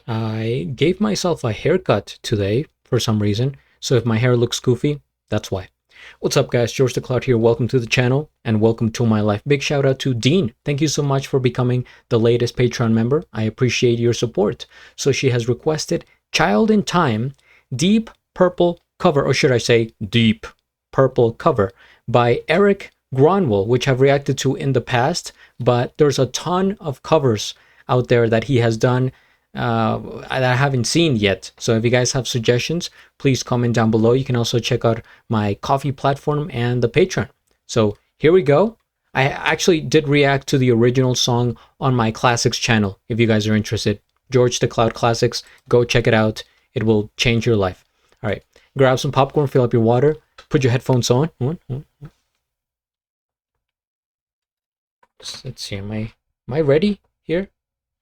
I gave myself a haircut today for some reason, so if my hair looks goofy, that's why. What's up, guys? GeorgeTheCloud here. Welcome to the channel and welcome to my life. Big shout out to Dean. Thank you so much for becoming the latest Patreon member. I appreciate your support. So she has requested Child in Time, Deep Purple Cover, or should I say Deep Purple Cover by Erik Grönwall, which I've reacted to in the past, but there's a ton of covers out there that he has done that I haven't seen yet. So if you guys have suggestions, please comment down below. You can also check out my Ko-fi platform and the Patreon. So here we go. I actually did react to the original song on my Classics channel. If you guys are interested, GeorgeTheCloud Classics, go check it out. It will change your life. All right, grab some popcorn, fill up your water, put your headphones on. Let's see, am I ready here?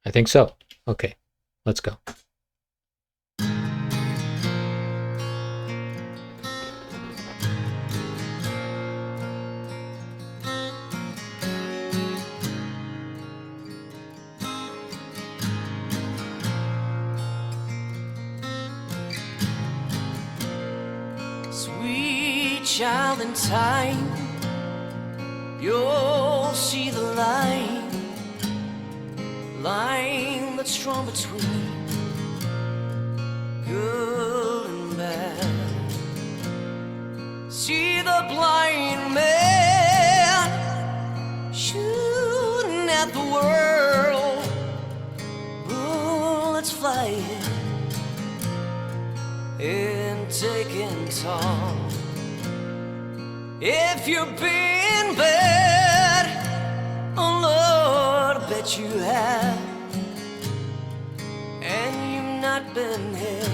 I think so. Okay. Let's go. Sweet child in time, you'll see the line that's drawn between good and bad. See the blind man shooting at the world, bullets flying and taking toll. If you've been bad, oh Lord, I bet you have, and you've not been hit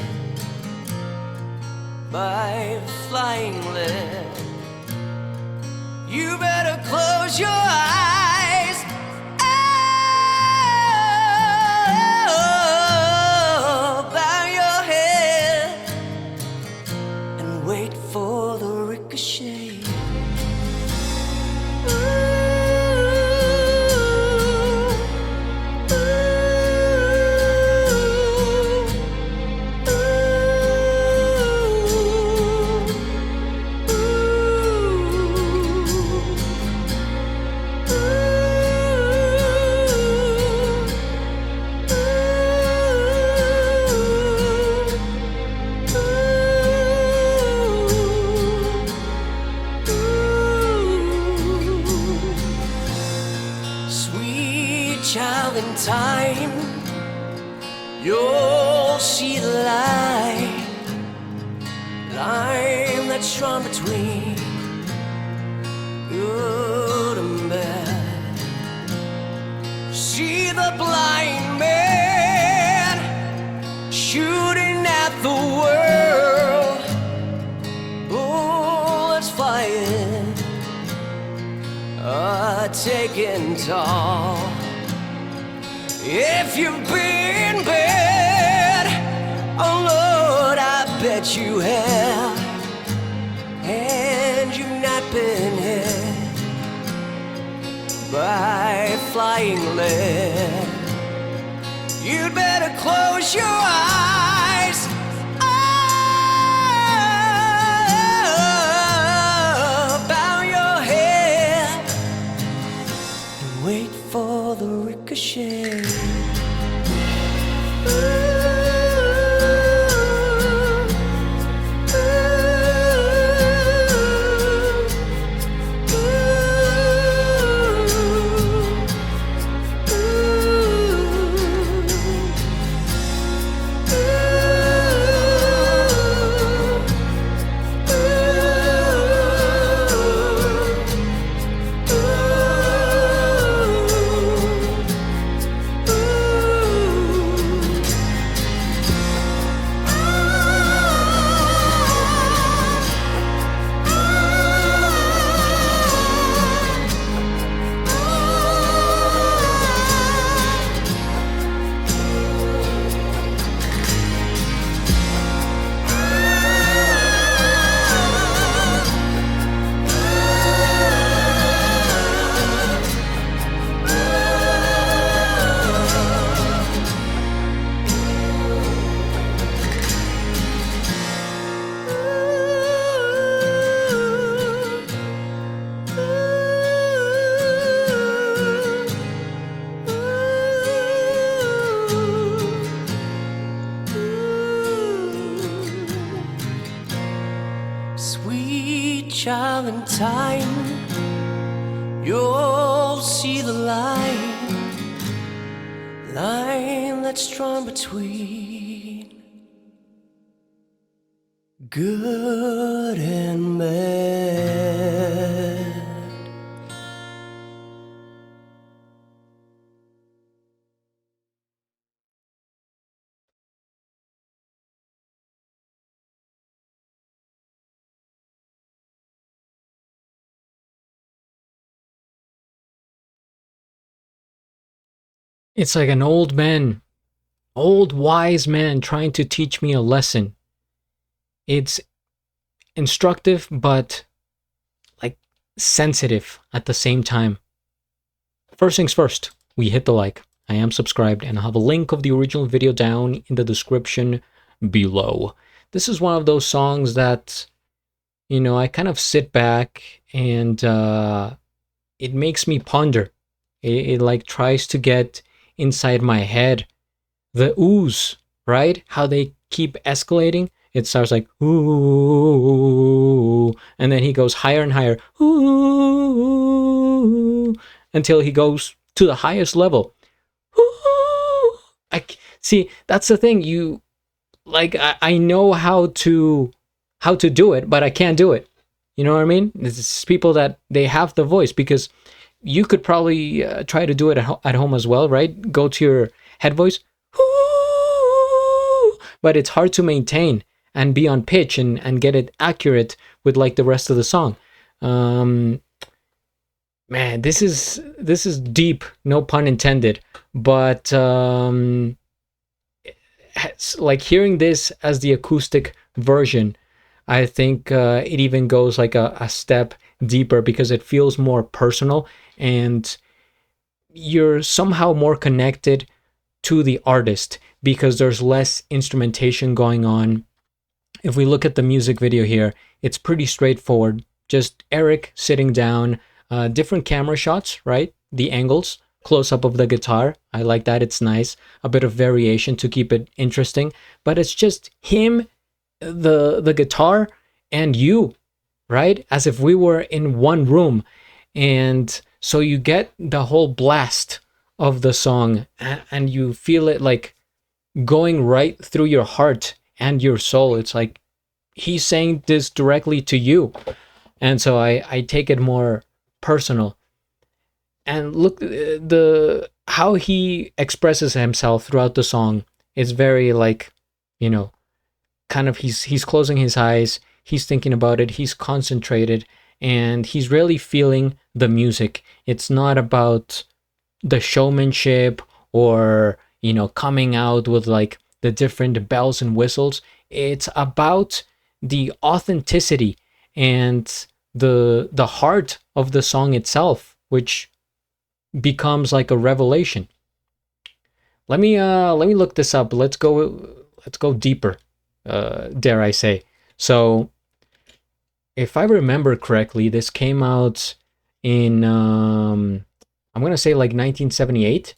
by flying lead. You better close your eyes, oh, bow your head, and wait for the ricochet. Child in time, you'll see the line that's drawn between good and bad. See the blind man shooting at the world, bullets flying, taking toll. If you've been bad, oh Lord, I bet you have, and you've not been hit by flying lead. You'd better close your eyes, oh, bow your head, and wait for the ricochet. child, in time you'll see the line that's drawn between good and bad. It's like an old man, old wise man trying to teach me a lesson. It's instructive, but like sensitive at the same time. First things first, we hit the like. I am subscribed, and I'll have a link of the original video down in the description below. This is one of those songs that, you know, I kind of sit back and it makes me ponder. It like tries to get inside my head. The oohs, right? How they keep escalating. It starts like ooh, and then he goes higher and higher, ooh, until he goes to the highest level. Ooh. I see. That's the thing. You like. I know how to do it, but I can't do it. You know what I mean? It's people that they have the voice, because you could probably try to do it at home as well, right? Go to your head voice, but it's hard to maintain and be on pitch and get it accurate with like the rest of the song. Man, this is deep, no pun intended, but like hearing this as the acoustic version, I think it even goes like a step deeper, because it feels more personal and you're somehow more connected to the artist because there's less instrumentation going on. If we look at the music video here, it's pretty straightforward. Just Erik sitting down, different camera shots, right? The angles, close up of the guitar. I like that. It's nice. A bit of variation to keep it interesting, but it's just him, the guitar, and you, right? As if we were in one room. And so you get the whole blast of the song and you feel it like going right through your heart and your soul. It's like he's saying this directly to you. And so I take it more personal. And look, the how he expresses himself throughout the song is very like, you know, kind of he's closing his eyes, he's thinking about it, he's concentrated, and he's really feeling the music. It's not about the showmanship or, you know, coming out with like the different bells and whistles. It's about the authenticity and the heart of the song itself, which becomes like a revelation. Let me look this up. Let's go deeper, dare I say. So if I remember correctly, this came out in I'm gonna say like 1978.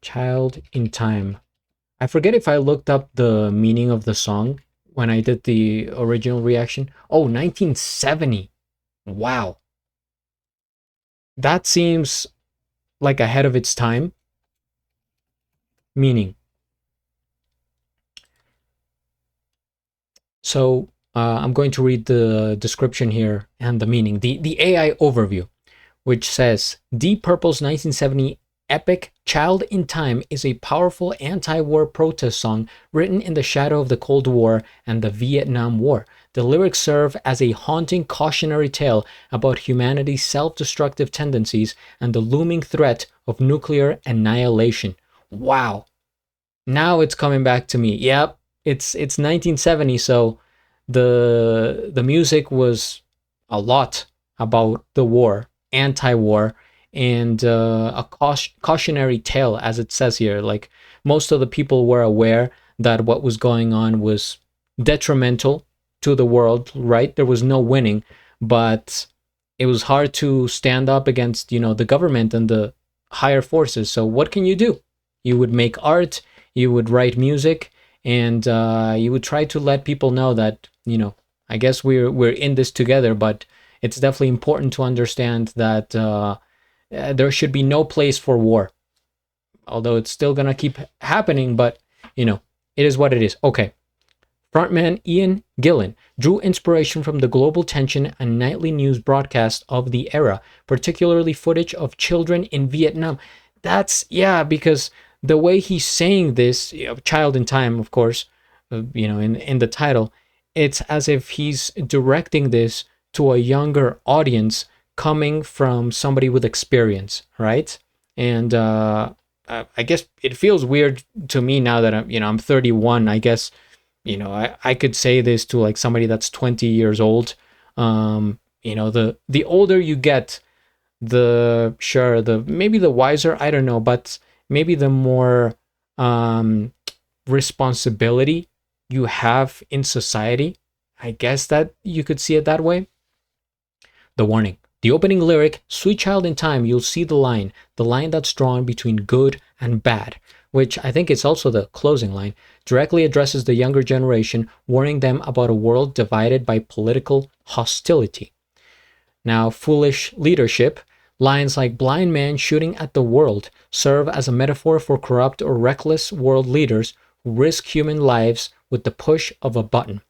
Child in Time. I forget if I looked up the meaning of the song when I did the original reaction. Oh, 1970. Wow. That seems like ahead of its time. Meaning. So I'm going to read the description here and the meaning. The AI overview, which says Deep Purple's 1970 epic Child in Time is a powerful anti-war protest song written in the shadow of the Cold War and the Vietnam War. The lyrics serve as a haunting cautionary tale about humanity's self-destructive tendencies and the looming threat of nuclear annihilation. Wow. Now it's coming back to me. Yep, it's 1970, so the music was a lot about the war, anti-war, and a cautionary tale, as it says here. Like, most of the people were aware that what was going on was detrimental to the world, right? There was no winning, but it was hard to stand up against, you know, the government and the higher forces. So what can you do? You would make art, you would write music, and you would try to let people know that, you know, I guess we're in this together, but it's definitely important to understand that there should be no place for war. Although it's still gonna keep happening, but it is what it is. Okay. Frontman Ian Gillan drew inspiration from the global tension and nightly news broadcast of the era, particularly footage of children in Vietnam. That's, yeah, because the way he's saying this, child in time, of course, in the title, it's as if he's directing this to a younger audience coming from somebody with experience, right? And I guess it feels weird to me now that I'm 31. I guess I could say this to like somebody that's 20 years old. The older you get, the maybe the wiser, I don't know, but maybe the more responsibility you have in society. I guess that you could see it that way. The warning. The opening lyric, Sweet Child in Time, you'll see the line that's drawn between good and bad, which I think is also the closing line, directly addresses the younger generation, warning them about a world divided by political hostility. Now, foolish leadership, lines like blind man shooting at the world serve as a metaphor for corrupt or reckless world leaders who risk human lives with the push of a button.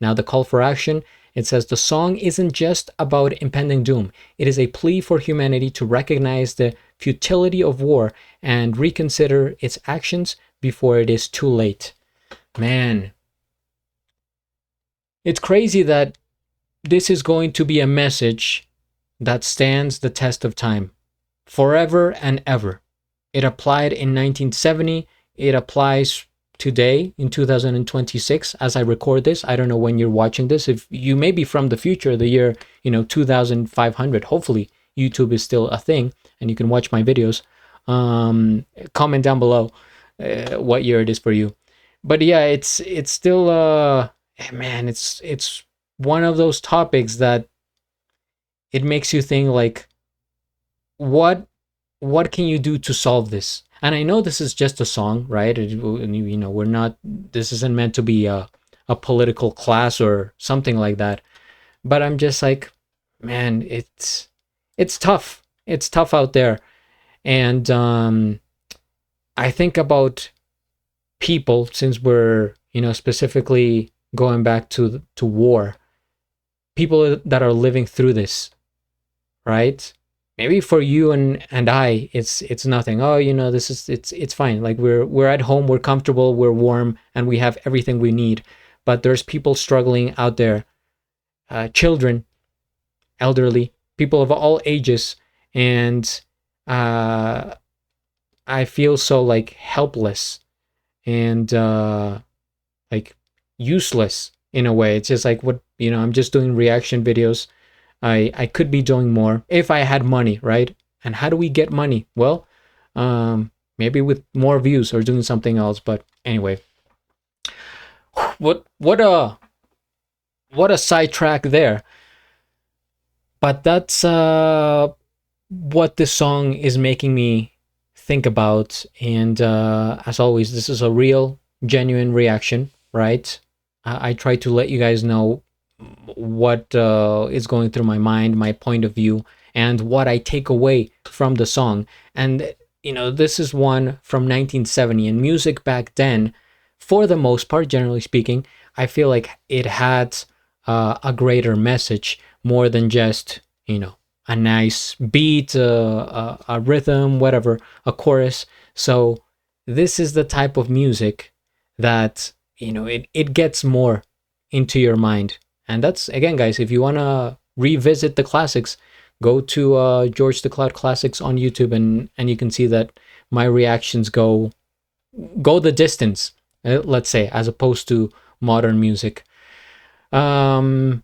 Now, the call for action, it says the song isn't just about impending doom. It is a plea for humanity to recognize the futility of war and reconsider its actions before it is too late. Man, it's crazy that this is going to be a message that stands the test of time forever and ever. It applied in 1970. It applies today in 2026 as I record this. I don't know when you're watching this. If you may be from the future, the year 2500, hopefully YouTube is still a thing and you can watch my videos. Comment down below what year it is for you. But yeah, it's still man, it's one of those topics that it makes you think like, what can you do to solve this? And I know this is just a song, right? We're not, this isn't meant to be a political class or something like that. But I'm just like, man, it's tough. It's tough out there. And I think about people, since we're, specifically going back to war, people that are living through this, right? Maybe for you and I, it's nothing. Oh, this is it's fine. Like we're at home, we're comfortable, we're warm, and we have everything we need. But there's people struggling out there, children, elderly, people of all ages, and I feel so like helpless and like useless in a way. It's just like, what, I'm just doing reaction videos. I could be doing more if I had money, right? And how do we get money? Well, maybe with more views or doing something else. But anyway, what a sidetrack there. But that's what this song is making me think about. And as always, this is a real, genuine reaction, right? I try to let you guys know what is going through my mind, my point of view, and what I take away from the song. And this is one from 1970, and music back then, for the most part, generally speaking, I feel like it had a greater message, more than just a nice beat, a rhythm, whatever, a chorus. So this is the type of music that it gets more into your mind. And that's, again, guys, if you want to revisit the classics, go to George the Cloud Classics on YouTube, and you can see that my reactions go the distance, let's say, as opposed to modern music. Haunting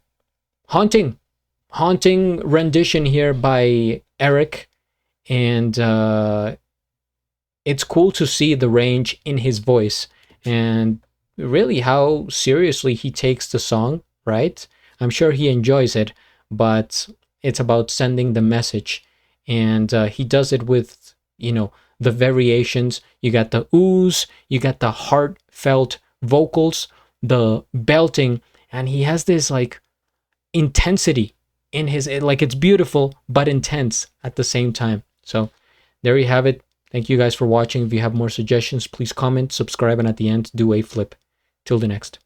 rendition here by Erik, and it's cool to see the range in his voice and really how seriously he takes the song, right? I'm sure he enjoys it, but it's about sending the message, and he does it with the variations. You got the oohs, you got the heartfelt vocals, the belting, and he has this like intensity in his, like it's beautiful but intense at the same time. So there you have it. Thank you guys for watching. If you have more suggestions, please comment, subscribe, and at the end do a flip. Till the next.